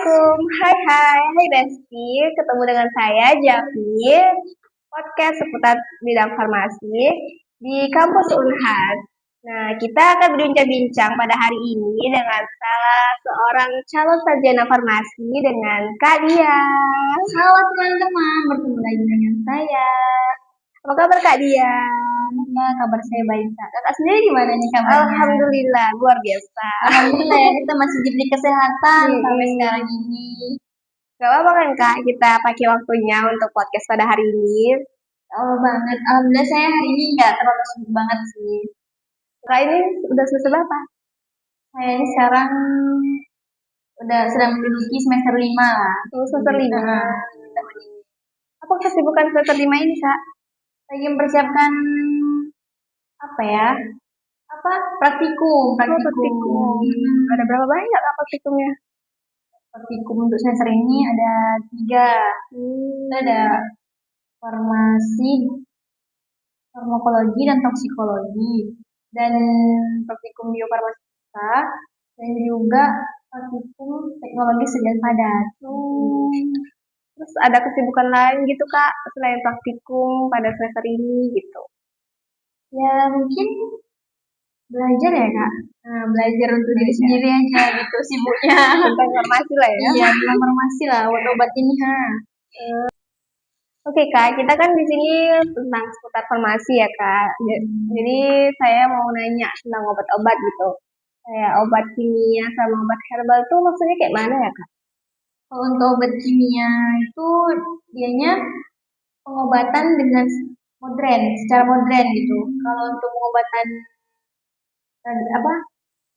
Assalamualaikum, hai Besti, ketemu dengan saya Javi, podcast seputar bidang farmasi di kampus Unhas. Nah, kita akan berbincang-bincang pada hari ini dengan salah seorang calon sarjana farmasi dengan Kak Dia. Halo teman-teman, bertemu lagi dengan saya. Apa kabar Kak Dia? Ya, kabar saya baik. Kakak sendiri gimana nih kabarnya? Alhamdulillah, luar biasa. Alhamdulillah ya, kita masih diberi kesehatan sampai sekarang ini. Gak apa-apa kan Kak, kita pakai waktunya untuk podcast pada hari ini. Oh banget, alhamdulillah saya hari ini nggak terlalu sibuk banget sih. Kak ini udah semester berapa? Saya ini sekarang udah sedang menduduki semester 5 lah. Semester 5. Apa kesibukan semester 5 ini Kak? Lagi mempersiapkan praktikum. Ada berapa banyak Kak praktikumnya? Praktikum untuk semester ini ada 3. Ada farmasi, farmakologi, dan toksikologi. Dan praktikum biofarmasika dan juga praktikum teknologi sajian padat. Terus ada kesibukan lain gitu Kak selain praktikum pada semester ini gitu? Ya mungkin belajar ya Kak. Nah, belajar untuk diri sendiri aja gitu sibuknya. Tentang farmasi lah ya. Iya, tentang farmasi lah, obat ini Oke Kak, kita kan di sini tentang seputar farmasi ya Kak. Jadi saya mau nanya tentang obat-obat gitu. Kayak obat kimia sama obat herbal tuh maksudnya kayak mana ya Kak? Kalau untuk obat kimia itu dianya pengobatan dengan secara modern gitu. Kalau untuk pengobatan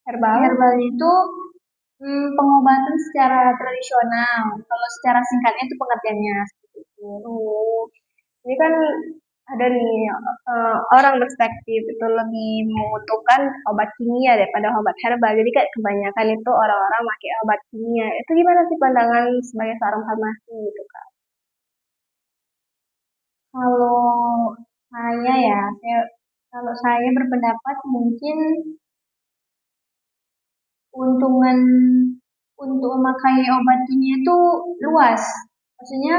herbal itu pengobatan secara tradisional. Kalau secara singkatnya itu pengertiannya seperti itu. Ini kan ada nih orang perspektif itu lebih membutuhkan obat kimia daripada obat herbal. Jadi kayak kebanyakan itu orang-orang pakai obat kimia. Itu gimana sih pandangan sebagai seorang farmasi gitu Kak? Kalau saya berpendapat mungkin keuntungan untuk memakai obat kimia itu luas. Maksudnya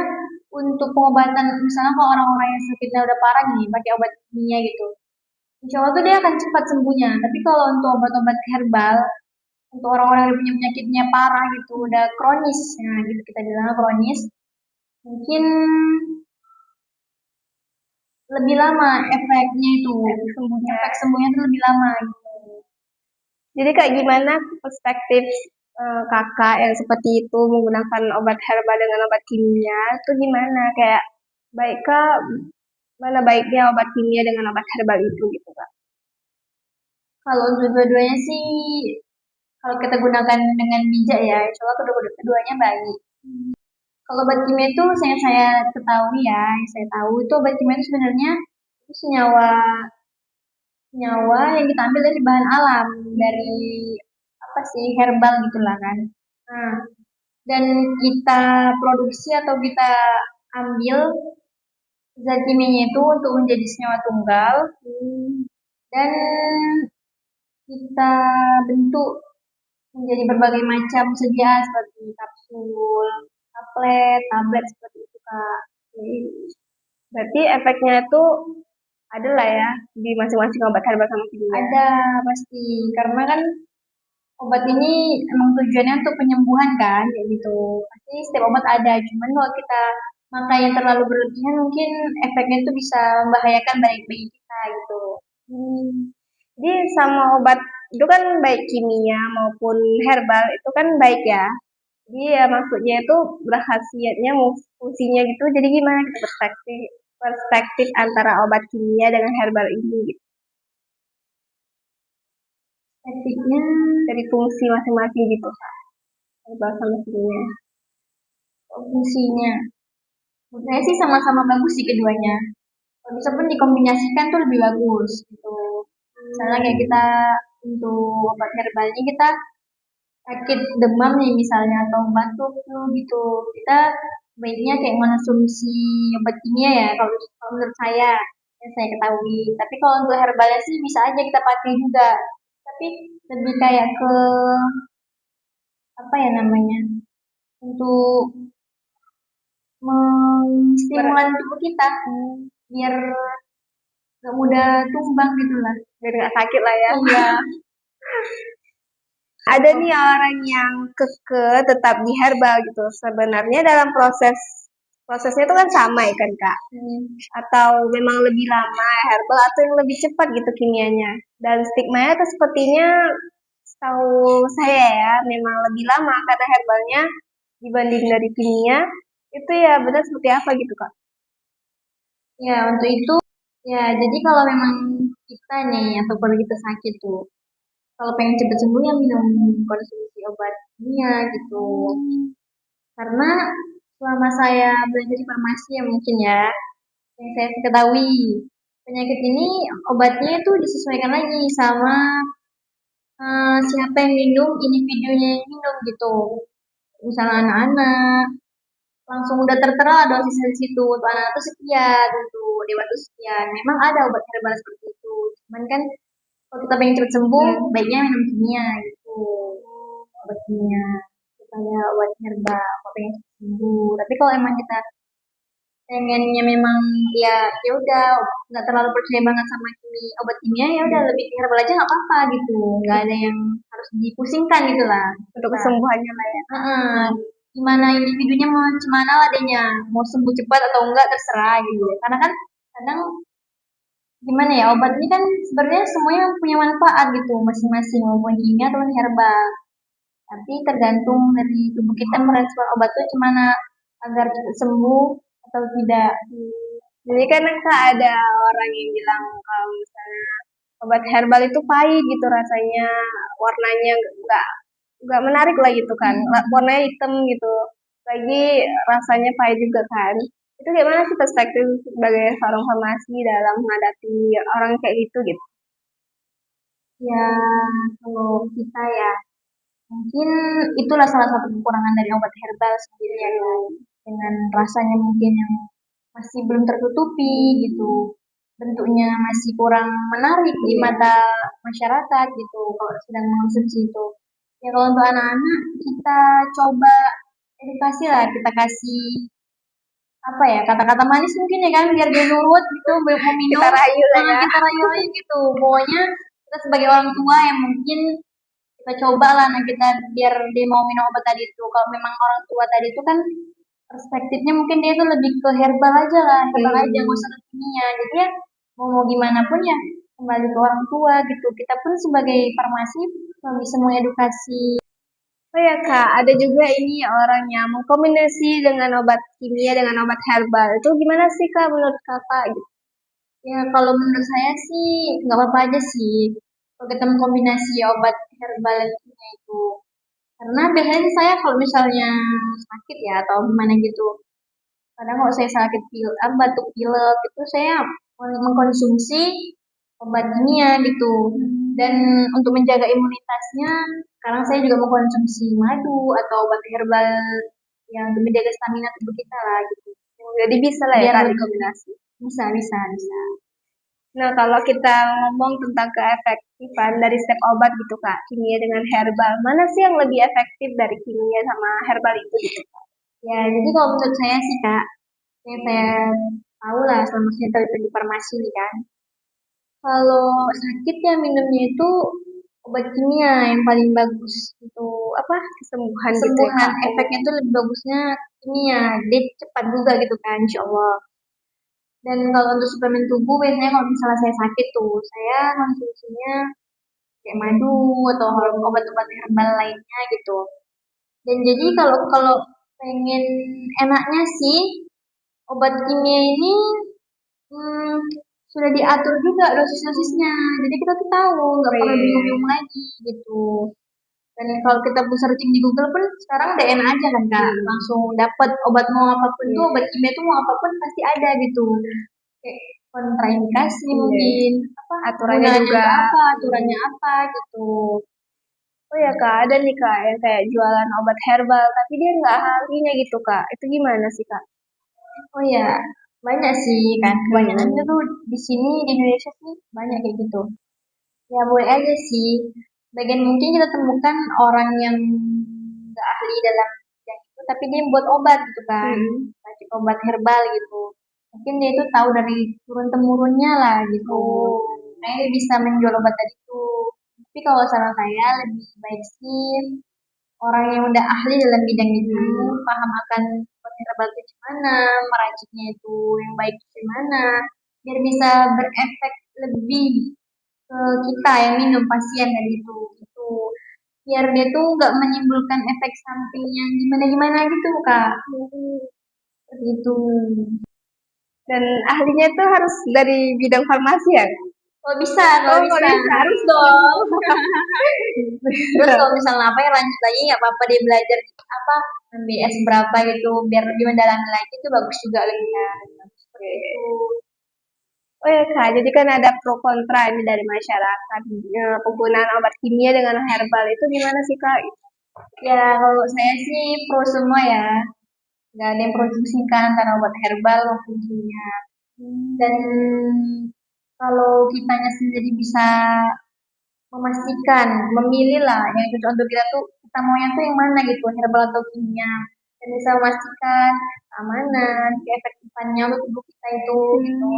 untuk pengobatan, misalnya kalau orang-orang yang sakitnya udah parah nih, pakai obat kimia gitu. Insya Allah tuh dia akan cepat sembuhnya. Tapi kalau untuk obat-obat herbal, untuk orang-orang yang punya penyakitnya parah gitu, udah kronis, nah gitu kita bilang kronis, mungkin lebih lama efeknya itu, efek sembuhnya itu lebih lama gitu. Jadi kayak gimana perspektif kakak yang seperti itu menggunakan obat herbal dengan obat kimia itu gimana? Kayak baikkah mana baiknya obat kimia dengan obat herbal itu gitu Kak? Kalau untuk dua-duanya sih, kalau kita gunakan dengan bijak ya, insya Allah keduanya baik. Kalau obat kimia itu saya ketahui ya, yang saya tahu itu obat kimia itu sebenarnya itu senyawa yang kita ambil dari bahan alam, dari herbal gitulah kan. Nah, dan kita produksi atau kita ambil zat kimianya itu untuk menjadi senyawa tunggal dan kita bentuk menjadi berbagai macam sediaan seperti kapsul, tablet seperti itu Kak. Berarti efeknya itu ada lah ya di masing-masing obat herbal sama kimia. Ada pasti, karena kan obat ini emang tujuannya untuk penyembuhan kan, kayak gitu. Pasti setiap obat ada, cuman kalau kita makan yang terlalu berlebihan mungkin efeknya itu bisa membahayakan bagi kita gitu. Jadi sama obat itu kan baik kimia maupun herbal itu kan baik ya. Jadi ya maksudnya itu berkhasiatnya fungsinya gitu. Jadi gimana gitu perspektif antara obat kimia dengan herbal ini gitu. Efeknya dari fungsi masing-masing gitu Kak. Herbal sama kimia. Fungsinya menurut saya sih sama-sama bagus sih keduanya. Kalau bisa pun dikombinasikan tuh lebih bagus gitu. Misalnya kayak kita untuk obat herbalnya kita sakit demam nih misalnya atau batuk flu gitu, kita baiknya kayak mengonsumsi obat kimia ya kalau menurut saya yang saya ketahui. Tapi kalau untuk herbalnya sih bisa aja kita pakai juga. Tapi lebih kayak ke untuk menstimulan tubuh kita biar gak mudah tumbang gitu lah. Biar nggak sakit lah ya. Iya. Ada nih orang yang keke tetap di herbal gitu. Sebenarnya dalam prosesnya itu kan sama ya kan Kak? Atau memang lebih lama herbal atau yang lebih cepat gitu kimianya. Dan stigmanya itu sepertinya setahu saya ya memang lebih lama karena herbalnya dibanding dari kimia. Itu ya benar seperti apa gitu Kak? Ya, untuk itu ya jadi kalau memang kita nih atau kalau kita sakit tuh kalau pengen cepet sembuh ya minum konsumsi obat kimia gitu. Karena selama saya belajar di farmasi ya mungkin ya, yang saya ketahui penyakit ini obatnya itu disesuaikan lagi sama siapa yang minum, individunya yang minum gitu. Misalnya anak-anak, langsung udah tertera dosisnya di situ. Untuk anak itu sekian, untuk dewasa itu sekian. Memang ada obat herbal seperti itu. Cuman kan kalau kita pengen cepat sembuh, baiknya minum kimia gitu. Obat kimia supaya obat herbal kalau pengen cepat sembuh. Tapi kalau emang kita pengennya memang ya udah nggak terlalu percaya banget sama obat kimia ya udah lebih ke herbal aja nggak apa-apa gitu, nggak ada yang harus dipusingkan gitu lah Untuk kesembuhannya lah ya. Gimana individunya mau gimana lah adanya mau sembuh cepat atau enggak terserah gitu, karena kan kadang gimana ya obat ini kan sebenarnya semuanya punya manfaat gitu masing-masing, maupun kimia atau herbal, tapi tergantung dari tubuh kita merespon obat itu gimana agar cepat sembuh atau tidak. Jadi kan Kak ada orang yang bilang kalau misalnya obat herbal itu pahit gitu rasanya, warnanya nggak menarik lah gitu kan, warnanya hitam gitu, lagi rasanya pahit juga kan. Itu gimana sih perspektif sebagai seorang farmasi dalam menghadapi orang kayak gitu gitu? Ya kalau kita ya mungkin itulah salah satu kekurangan dari obat herbal sendiri ya, dengan rasanya mungkin yang masih belum tertutupi gitu, bentuknya masih kurang menarik di mata masyarakat gitu kalau sedang mengonsumsi itu. Ya kalau untuk anak-anak kita coba edukasi lah, kita kasih apa ya kata-kata manis mungkin ya kan biar dia nurut gitu mau minum, Kita rayu lah ya. kita rayu aja gitu. Pokoknya kita sebagai orang tua yang mungkin kita coba lah nah kita biar dia mau minum obat tadi itu. Kalau memang orang tua tadi itu kan perspektifnya mungkin dia itu lebih ke herbal aja lah, herbal aja nggak usah ke kimia. Jadi ya mau gimana pun ya kembali ke orang tua gitu. Kita pun sebagai farmasi bisa mengedukasi. Oh ya Kak, ada juga ini orang yang mengkombinasi dengan obat kimia dengan obat herbal. Itu gimana sih Kak menurut Kakak gitu? Ya kalau menurut saya sih nggak apa-apa aja sih kalau kita mengkombinasi obat herbal dan kimia itu. Karena biasanya sih saya kalau misalnya sakit ya atau gimana gitu, kadang kalau saya sakit batuk pilek itu saya mengkonsumsi obat kimia gitu. Dan untuk menjaga imunitasnya, sekarang saya juga mengkonsumsi madu atau obat herbal yang untuk menjaga stamina tubuh kita lah gitu. Jadi bisa lah ya Biar Kak lebih- dikombinasi. bisa. Nah, kalau kita ngomong tentang keefektifan dari setiap obat gitu Kak, kimia dengan herbal, mana sih yang lebih efektif dari kimia sama herbal itu gitu Kak? Ya, jadi kalau menurut saya sih Kak, yang saya tahu lah selama saya terlibat di farmasi nih kan, kalau sakit ya minumnya itu obat kimia yang paling bagus untuk apa Kesembuhan gitu ya kesembuhan, Kak? efeknya itu lebih bagusnya kimia, dia cepat juga gitu kan insya Allah. Dan kalau untuk suplemen tubuh biasanya kalau misalnya saya sakit tuh saya konsumsinya kayak madu atau obat-obat herbal lainnya gitu. Dan jadi kalau kalau pengen enaknya sih obat kimia ini hmm, sudah diatur juga dosis-dosisnya. Jadi kita tuh tahu, nggak perlu bingung-bingung lagi gitu. Dan kalau kita pun searching di Google pun sekarang udah enak aja kan Kak, langsung dapat obat mau apapun tuh, obat kimia tuh mau apapun pasti ada gitu. Kayak kontraindikasi mungkin, apa Aturannya juga. apa, aturannya apa gitu. Oh ya Kak, ada nih Kak yang kayak jualan obat herbal, tapi dia nggak ahlinya gitu Kak. Itu gimana sih Kak? Oh ya, banyak sih kan. Kebanyakan itu di sini di Indonesia sih banyak kayak gitu. Ya boleh aja sih. Bagian mungkin kita temukan orang yang nggak ahli dalam bidang itu, tapi dia buat obat gitu kan, racik obat herbal gitu. Mungkin dia itu tahu dari turun temurunnya lah gitu. Nah, dia bisa menjual obat tadi itu. Tapi kalau saran saya lebih baik sih orang yang udah ahli dalam bidang itu, paham akan obat herbal itu gimana, meraciknya itu yang baik gimana, biar bisa berefek lebih ke kita yang minum pasien tadi itu gitu, biar dia tuh nggak menimbulkan efek samping yang gimana-gimana gitu kak, seperti itu. Dan ahlinya tuh harus dari bidang farmasi ya? Kalau bisa, kalau bisa, harus dong. terus kalau misalnya apa ya lanjut lagi nggak apa-apa, dia belajar apa ambil S berapa gitu biar lebih mendalami lagi itu bagus juga lebih kan. Seperti itu. Oh ya Kak, jadi kan ada pro kontra ini dari masyarakat. Penggunaan obat kimia dengan herbal itu gimana sih Kak? Ya kalau saya sih pro semua ya, nggak ada yang pro pusingkan antara obat herbal maupun kimia. Dan kalau kitanya sendiri bisa memastikan, memilih lah yang cocok untuk kita tuh, kita maunya tuh yang mana gitu, herbal atau kimia. Dan bisa memastikan keamanan, keefektifannya untuk tubuh kita itu gitu.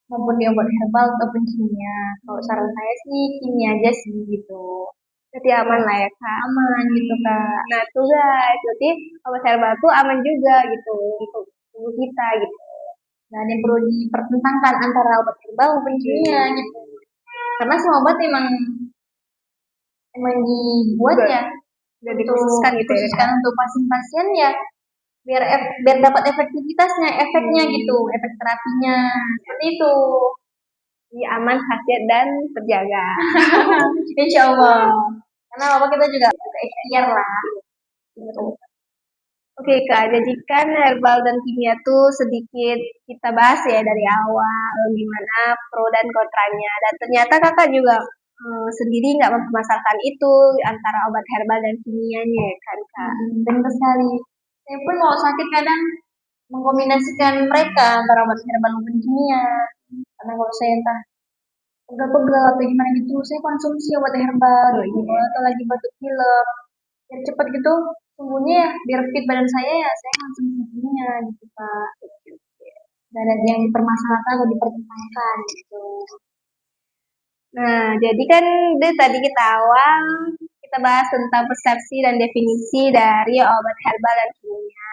Maupun di obat herbal ataupun kimia. Kalau saran saya sih kimia aja sih gitu. Jadi aman lah ya Kak. Aman gitu kak. Nah tuh guys, jadi obat herbal tuh aman juga gitu untuk tubuh kita gitu. Nah, ada yang perlu dipertentangkan antara obat herbal maupun kimia gitu. Karena semua obat emang dibuat ya Udah dikhususkan gitu ya. dikhususkan untuk pasien-pasien ya biar dapat efektivitasnya, efeknya gitu, efek terapinya. Seperti itu. Jadi aman, khasiat dan terjaga. Insya Allah. Karena apa kita juga ikhtiar lah. Gitu. Oke Kak, jadi kan herbal dan kimia tuh sedikit kita bahas ya dari awal gimana pro dan kontranya. Dan ternyata Kakak juga sendiri nggak mempermasalahkan itu antara obat herbal dan kimianya ya kan Kak? Benar sekali. Saya pun kalau sakit kadang mengkombinasikan mereka antara obat herbal maupun kimia. Karena kalau saya entah pegal-pegal atau gimana gitu, saya konsumsi obat herbal gitu, atau lagi batuk pilek. Biar cepat gitu, sembuhnya ya, biar fit badan saya ya, saya konsumsi kimia gitu Pak. Gak ada yang dipermasalahkan atau dipertentangkan gitu. Nah, jadi kan tadi kita awal kita bahas tentang persepsi dan definisi dari obat herbal dan kimia.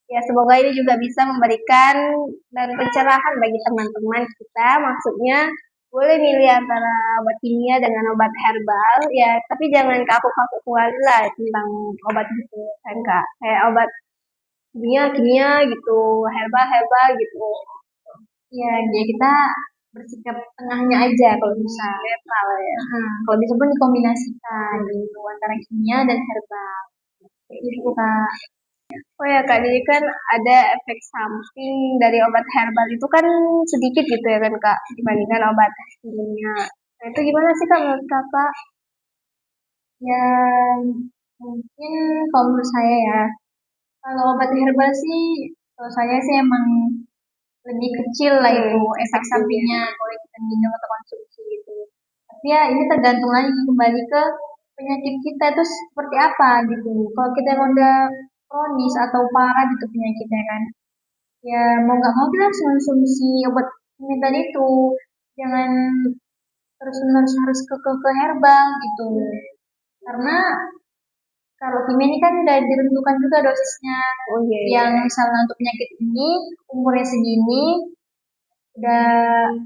Ya, semoga ini juga bisa memberikan dan pencerahan bagi teman-teman kita. Maksudnya boleh milih antara obat kimia dengan obat herbal, ya, tapi jangan kaku-kaku kuali lah tentang obat gitu, kan Kak? Kayak obat kimia gitu, herbal gitu. Ya, dia kita bersikap tengahnya aja kalau bisa. Netral ya. Kalau bisa pun dikombinasikan gitu antara kimia dan herbal. Itu Kak. Oh ya Kak, jadi kan ada efek samping dari obat herbal itu kan sedikit gitu ya kan Kak, dibandingkan obat kimia. Nah itu gimana sih Kak menurut Kakak? Ya, mungkin kalau menurut saya ya, kalau obat herbal sih, kalau saya sih emang lebih kecil lah itu efek sampingnya kalau kita minum atau konsumsi gitu. Tapi ya ini tergantung lagi kembali ke penyakit kita itu seperti apa gitu. Kalau kita yang udah kronis atau parah gitu penyakitnya kan, ya mau nggak mau kita harus konsumsi obat kimia tadi itu. Jangan terus-menerus harus ke herbal gitu. Karena kalau kimia ini kan udah ditentukan juga dosisnya. Yang misalnya untuk penyakit ini umurnya segini udah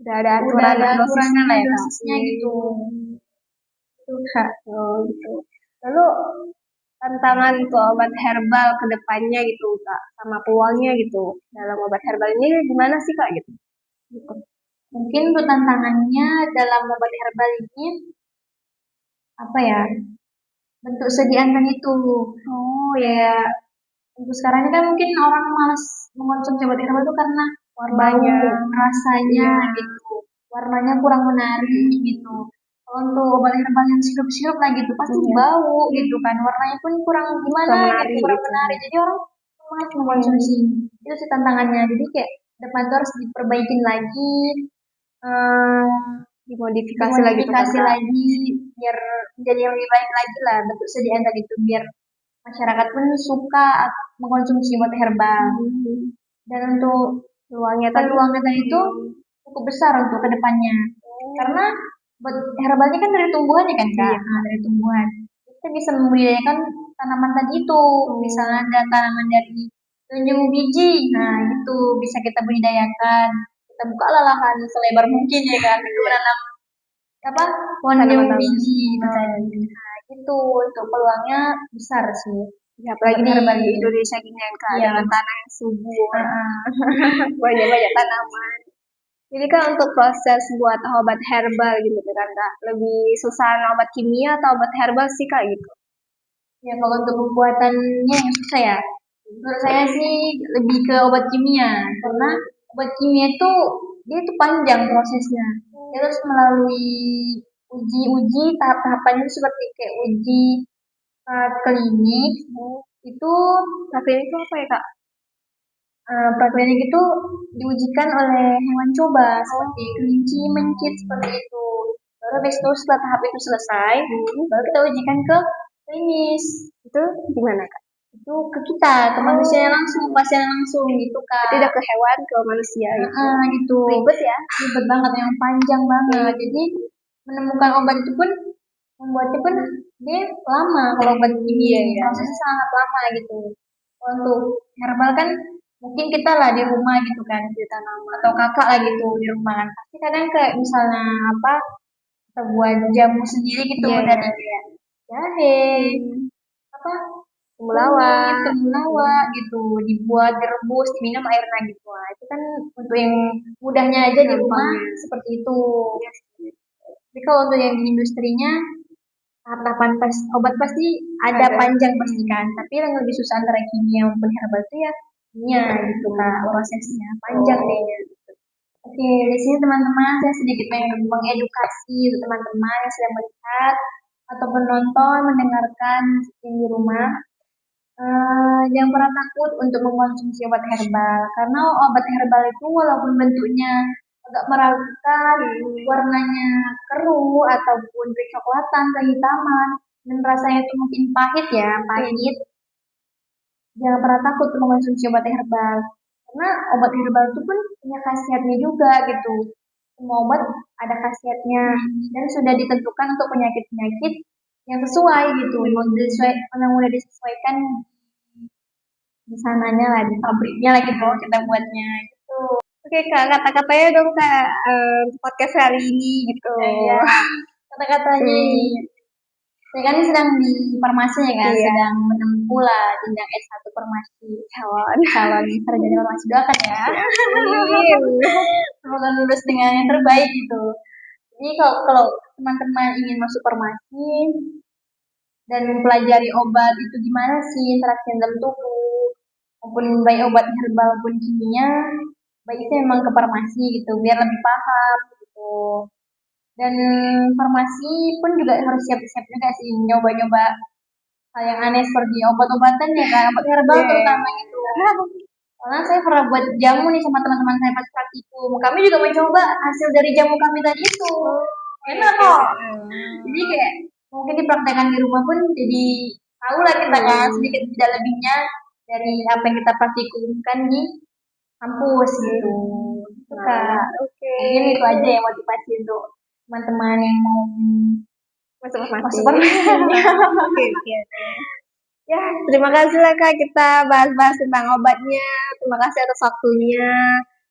ada dosisnya gitu. Itu Kak. Gitu. Lalu tantangan untuk obat herbal ke depannya gitu Kak, sama peluangnya gitu dalam obat herbal ini gimana sih Kak gitu? Mungkin untuk tantangannya dalam obat herbal ini apa ya, bentuk sediaan itu. Oh ya, untuk sekarang ini kan mungkin orang malas mengonsumsi obat herbal itu karena warnanya, rasanya gitu, warnanya kurang menarik gitu. Kalau untuk obat herbal yang sirup-sirup lah gitu pasti bau gitu kan, warnanya pun kurang gimana gitu, kurang menarik. Jadi orang malas mengkonsumsi. Itu sih tantangannya. Jadi kayak depan tuh harus diperbaikin lagi, dimodifikasi lagi biar menjadi yang lebih baik lagi lah bentuk sediaan tadi itu, biar masyarakat pun suka mengkonsumsi obat herbal. Dan untuk Peluangnya tadi itu cukup besar untuk kedepannya. Karena obat herbal ini kan dari tumbuhannya kan Kak. Nah, dari tumbuhan. Kita bisa membudidayakan tanaman tadi itu. Misalnya ada tanaman dari tunjung biji. Nah, itu bisa kita budidayakan. Kita buka lahan selebar mungkin ya kan. Itu menanam pohon tunjung biji. Nah, itu untuk peluangnya besar sih. Ya, apalagi di Indonesia gini kan, dengan tanah yang subur, banyak tanaman. Jadi kan untuk proses buat obat herbal gitu kan Kak, lebih susah obat kimia atau obat herbal sih Kak gitu? Ya kalau untuk pembuatannya yang susah ya, menurut saya sih lebih ke obat kimia. Karena obat kimia itu dia itu panjang prosesnya. Dia harus melalui uji tahap-tahapannya seperti kayak uji klinik. Itu klinik itu apa ya Kak? praklinik itu diujikan oleh hewan coba seperti kelinci, mencit seperti itu. Baru habis itu setelah tahap itu selesai, baru kita ujikan ke klinis. Itu gimana Kak? Itu ke kita, ke manusia langsung, pasien langsung gitu Kak. Tidak ke hewan, ke manusia gitu. Ribet ya? Ribet banget, yang panjang banget. Jadi menemukan obat itu pun membuatnya pun dia lama. Kalau obat kimia prosesnya sangat lama gitu. Untuk herbal kan mungkin kita lah di rumah gitu kan, atau kakak lah gitu di rumah kan. Pasti kadang kayak misalnya kita buat jamu sendiri gitu dari kayak jahe, temulawak gitu, dibuat, direbus, diminum airnya gitu. Nah, itu kan untuk yang mudahnya aja di rumah seperti itu. Tapi kalau untuk yang di industrinya, tahapan obat pasti ada panjang pasti kan. Tapi yang lebih susah antara kimia maupun herbal itu ya kimia gitu Kak, prosesnya panjang deh. Oke, di sini teman-teman saya sedikit mengedukasi teman-teman yang sedang melihat ataupun nonton, mendengarkan di rumah. Jangan pernah takut untuk mengkonsumsi obat herbal, karena obat herbal itu walaupun bentuknya agak meragukan, warnanya keruh ataupun kecoklatan, kehitaman, dan rasanya itu mungkin pahit. Jangan pernah takut untuk mengkonsumsi obat herbal, karena obat herbal itu pun punya khasiatnya juga gitu. Semua obat ada khasiatnya dan sudah ditentukan untuk penyakit-penyakit yang sesuai gitu, yang udah disesuaikan di sananya lah, di pabriknya lah gitu kita buatnya gitu. Oke Kak, kata-katanya dong Kak, podcast kali ini gitu. Iya, kata-katanya saya kan sedang di farmasi ya kan, sedang menempuh lah jenjang S1 farmasi, calon sarjana farmasi, doakan ya. Semoga lulus dengan yang terbaik gitu. Jadi kalau teman-teman ingin masuk farmasi dan mempelajari obat itu gimana sih interaksi dalam tubuh, maupun baik obat herbal maupun kimia, baiknya memang ke farmasi gitu biar lebih paham gitu. Dan farmasi pun juga harus siap-siap juga sih nyoba-nyoba hal yang aneh seperti obat-obatan ya kan, obat herbal terutama gitu. Karena saya pernah buat jamu nih sama teman-teman saya pas praktikum. Kami juga mencoba hasil dari jamu kami tadi itu. Enak kok. Jadi kayak mungkin dipraktekkan di rumah pun jadi tahu lah kita kan sedikit tidak lebihnya dari apa yang kita praktikumkan di kampus gitu. Mungkin itu aja ya motivasi untuk teman-teman yang mau masuk farmasi. Ya, terima kasih lah Kak, kita bahas-bahas tentang obatnya. Terima kasih atas waktunya.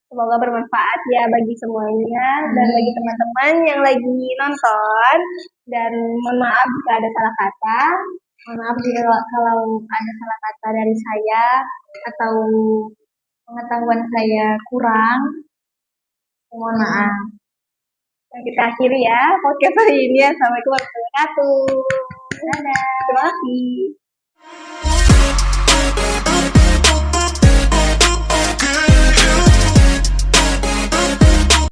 Semoga bermanfaat ya bagi semuanya dan bagi teman-teman yang lagi nonton. Dan mohon maaf jika ada salah kata. Mohon maaf jika kalau ada salah kata dari saya atau pengetahuan saya kurang. Mohon maaf. Kita akhiri ya podcast hari ini. Assalamualaikum warahmatullahi wabarakatuh. Dadah. Terima kasih.